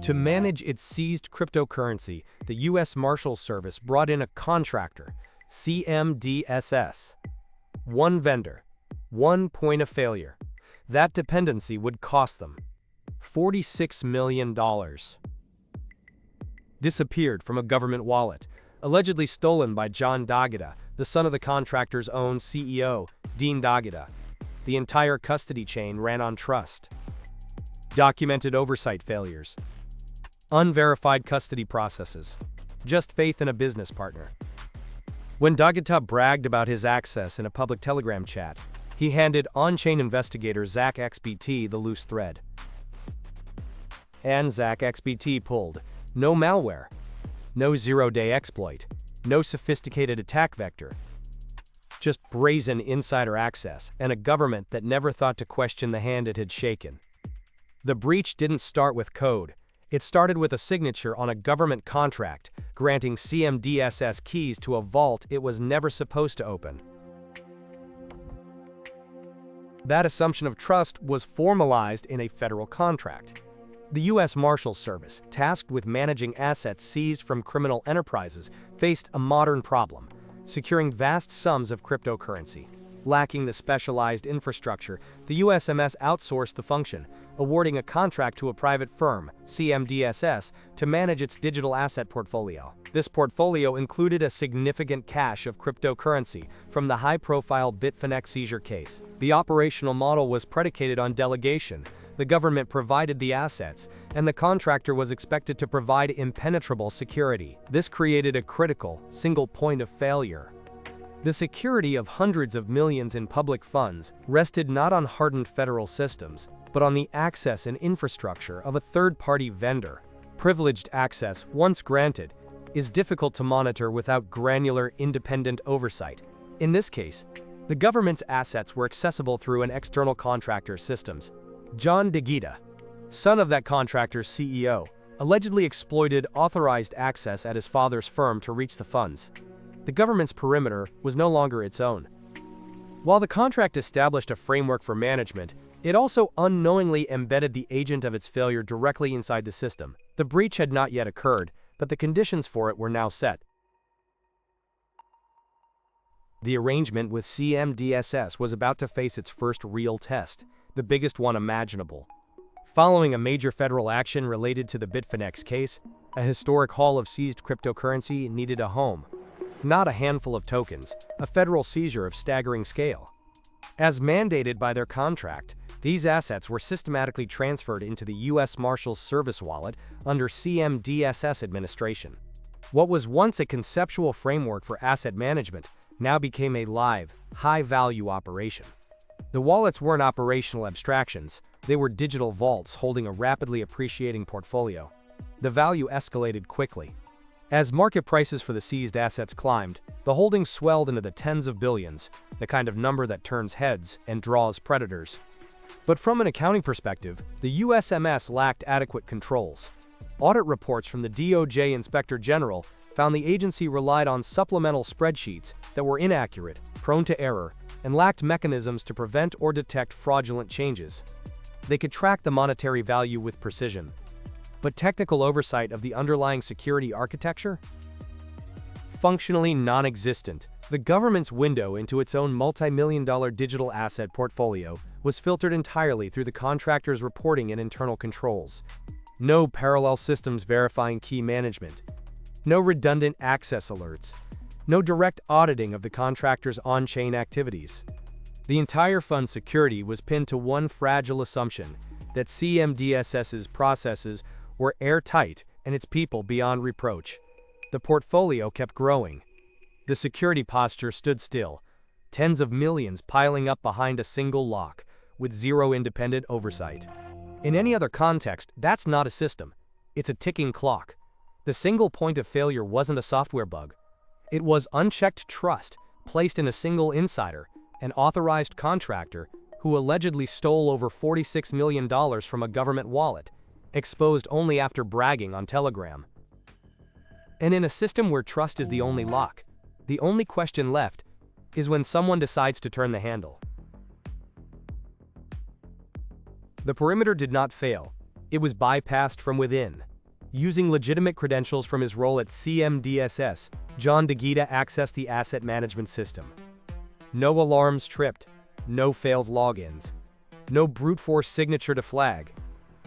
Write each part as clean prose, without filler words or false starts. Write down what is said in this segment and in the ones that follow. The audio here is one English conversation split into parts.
To manage its seized cryptocurrency, the US Marshals Service brought in a contractor, CMDSS. One vendor, one point of failure. That dependency would cost them $46 million. Disappeared from a government wallet, allegedly stolen by John Daghita, the son of the contractor's own CEO, John Daghita. The entire custody chain ran on trust. Documented oversight failures. Unverified custody processes. Just faith in a business partner. When Daghita bragged about his access in a public Telegram chat, he handed on-chain investigator ZachXBT the loose thread. And ZachXBT pulled no malware, no zero-day exploit, no sophisticated attack vector. Just brazen insider access and a government that never thought to question the hand it had shaken. The breach didn't start with code. It started with a signature on a government contract, granting CMDSS keys to a vault it was never supposed to open. That assumption of trust was formalized in a federal contract. The US Marshals Service, tasked with managing assets seized from criminal enterprises, faced a modern problem: securing vast sums of cryptocurrency. Lacking the specialized infrastructure, the USMS outsourced the function, awarding a contract to a private firm, CMDSS, to manage its digital asset portfolio. This portfolio included a significant cache of cryptocurrency from the high-profile Bitfinex seizure case. The operational model was predicated on delegation. The government provided the assets, and the contractor was expected to provide impenetrable security. This created a critical, single point of failure. The security of hundreds of millions in public funds rested not on hardened federal systems, but on the access and infrastructure of a third-party vendor. Privileged access, once granted, is difficult to monitor without granular, independent oversight. In this case, the government's assets were accessible through an external contractor's systems. John Daghita, son of that contractor's CEO, allegedly exploited authorized access at his father's firm to reach the funds. The government's perimeter was no longer its own. While the contract established a framework for management, it also unknowingly embedded the agent of its failure directly inside the system. The breach had not yet occurred, but the conditions for it were now set. The arrangement with CMDSS was about to face its first real test, the biggest one imaginable. Following a major federal action related to the Bitfinex case, a historic haul of seized cryptocurrency needed a home. Not a handful of tokens, a federal seizure of staggering scale. As mandated by their contract, these assets were systematically transferred into the US Marshals Service wallet under CMDSS administration. What was once a conceptual framework for asset management now became a live, high-value operation. The wallets weren't operational abstractions, they were digital vaults holding a rapidly appreciating portfolio. The value escalated quickly. As market prices for the seized assets climbed, the holdings swelled into the tens of billions, the kind of number that turns heads and draws predators. But from an accounting perspective, the USMS lacked adequate controls. Audit reports from the DOJ Inspector General found the agency relied on supplemental spreadsheets that were inaccurate, prone to error, and lacked mechanisms to prevent or detect fraudulent changes. They could track the monetary value with precision, but technical oversight of the underlying security architecture? Functionally non-existent. The government's window into its own multi-million-dollar digital asset portfolio was filtered entirely through the contractor's reporting and internal controls. No parallel systems verifying key management. No redundant access alerts. No direct auditing of the contractor's on-chain activities. The entire fund's security was pinned to one fragile assumption, that CMDSS's processes were airtight and its people beyond reproach. The portfolio kept growing. The security posture stood still, tens of millions piling up behind a single lock, with zero independent oversight. In any other context, that's not a system. It's a ticking clock. The single point of failure wasn't a software bug. It was unchecked trust, placed in a single insider, an authorized contractor, who allegedly stole over $46 million from a government wallet, exposed only after bragging on Telegram. And in a system where trust is the only lock, the only question left is when someone decides to turn the handle. The perimeter did not fail. It was bypassed from within. Using legitimate credentials from his role at CMDSS, John Daghita accessed the asset management system. No alarms tripped, no failed logins, no brute force signature to flag.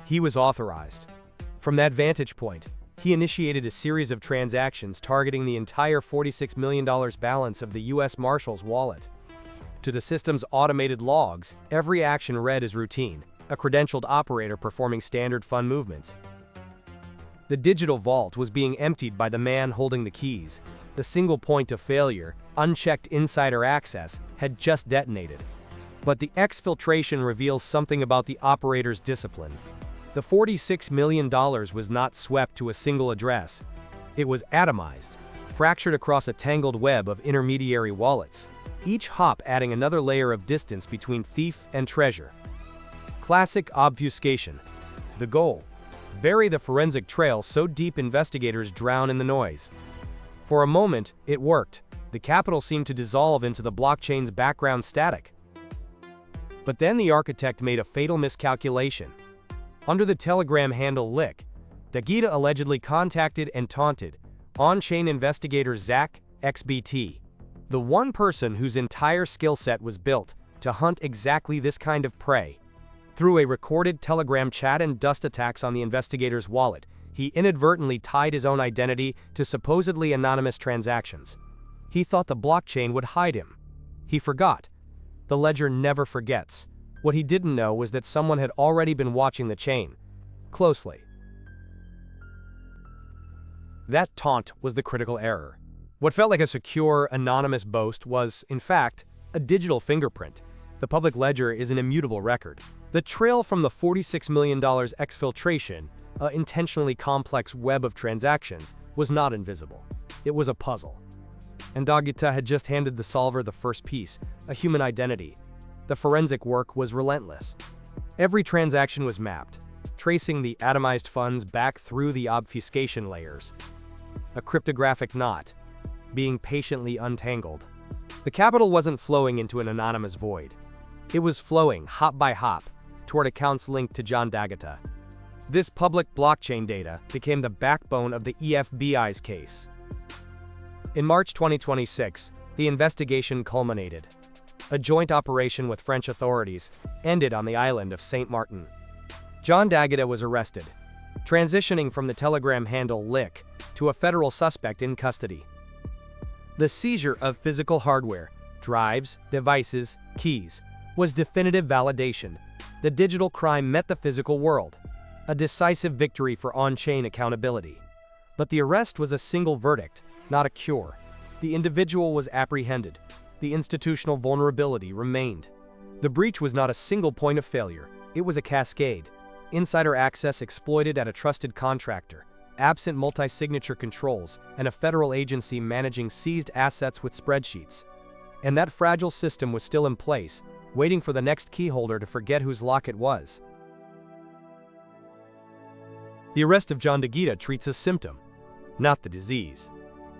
He was authorized. From that vantage point, he initiated a series of transactions targeting the entire $46 million balance of the US Marshals wallet. To the system's automated logs, every action read as routine, a credentialed operator performing standard fund movements. The digital vault was being emptied by the man holding the keys. The single point of failure, unchecked insider access, had just detonated. But the exfiltration reveals something about the operator's discipline. The $46 million was not swept to a single address. It was atomized, fractured across a tangled web of intermediary wallets, each hop adding another layer of distance between thief and treasure. Classic obfuscation. The goal: bury the forensic trail so deep investigators drown in the noise. For a moment, it worked. The capital seemed to dissolve into the blockchain's background static. But then the architect made a fatal miscalculation. Under the Telegram handle Lick, Daghita allegedly contacted and taunted on-chain investigator ZachXBT, the one person whose entire skill set was built to hunt exactly this kind of prey. Through a recorded Telegram chat and dust attacks on the investigator's wallet, he inadvertently tied his own identity to supposedly anonymous transactions. He thought the blockchain would hide him. He forgot. The ledger never forgets. What he didn't know was that someone had already been watching the chain closely. That taunt was the critical error. What felt like a secure, anonymous boast was, in fact, a digital fingerprint. The public ledger is an immutable record. The trail from the $46 million exfiltration, an intentionally complex web of transactions, was not invisible. It was a puzzle. And Daghita had just handed the solver the first piece, a human identity. The forensic work was relentless. Every transaction was mapped, tracing the atomized funds back through the obfuscation layers. A cryptographic knot, being patiently untangled. The capital wasn't flowing into an anonymous void. It was flowing, hop by hop, toward accounts linked to John Daghita. This public blockchain data became the backbone of the EFBI's case. In March 2026, the investigation culminated. A joint operation with French authorities ended on the island of Saint Martin. John Daghita was arrested, transitioning from the Telegram handle Lick to a federal suspect in custody. The seizure of physical hardware, drives, devices, keys, was definitive validation. The digital crime met the physical world, a decisive victory for on-chain accountability. But the arrest was a single verdict, not a cure. The individual was apprehended. The institutional vulnerability remained. The breach was not a single point of failure. It was a cascade. Insider access exploited at a trusted contractor, absent multi-signature controls, and a federal agency managing seized assets with spreadsheets. And that fragile system was still in place, waiting for the next keyholder to forget whose lock it was. The arrest of John Daghita treats a symptom, not the disease.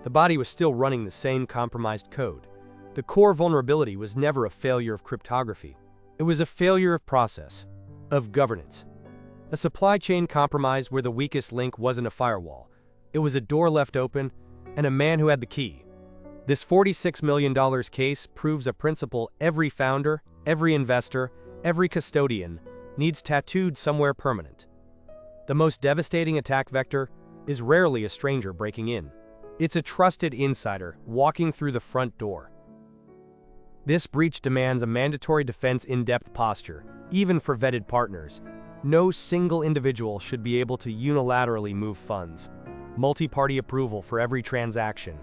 The body was still running the same compromised code. The core vulnerability was never a failure of cryptography. It was a failure of process, of governance. A supply chain compromise where the weakest link wasn't a firewall. It was a door left open, and a man who had the key. This $46 million case proves a principle every founder, every investor, every custodian needs tattooed somewhere permanent. The most devastating attack vector is rarely a stranger breaking in. It's a trusted insider walking through the front door. This breach demands a mandatory defense in-depth posture, even for vetted partners. No single individual should be able to unilaterally move funds. Multi-party approval for every transaction.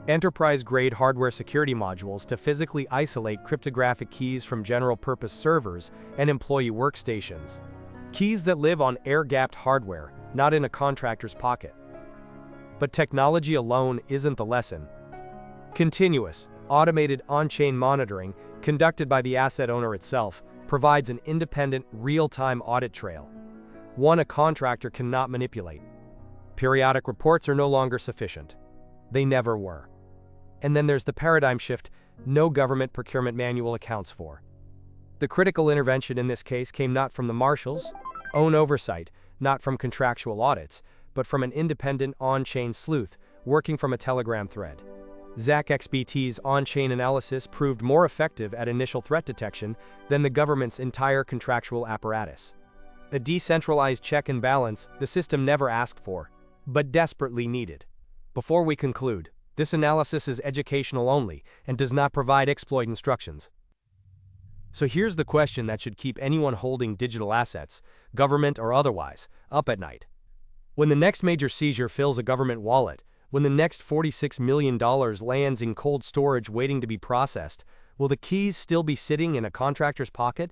Enterprise-grade hardware security modules to physically isolate cryptographic keys from general-purpose servers and employee workstations. Keys that live on air-gapped hardware, not in a contractor's pocket. But technology alone isn't the lesson. Continuous, automated on-chain monitoring, conducted by the asset owner itself, provides an independent, real-time audit trail. One a contractor cannot manipulate. Periodic reports are no longer sufficient. They never were. And then there's the paradigm shift no government procurement manual accounts for. The critical intervention in this case came not from the marshals' own oversight, not from contractual audits, but from an independent on-chain sleuth working from a Telegram thread. ZachXBT's on-chain analysis proved more effective at initial threat detection than the government's entire contractual apparatus. A decentralized check and balance the system never asked for, but desperately needed. Before we conclude, this analysis is educational only and does not provide exploit instructions. So here's the question that should keep anyone holding digital assets, government or otherwise, up at night. When the next major seizure fills a government wallet, when the next $46 million lands in cold storage waiting to be processed, will the keys still be sitting in a contractor's pocket?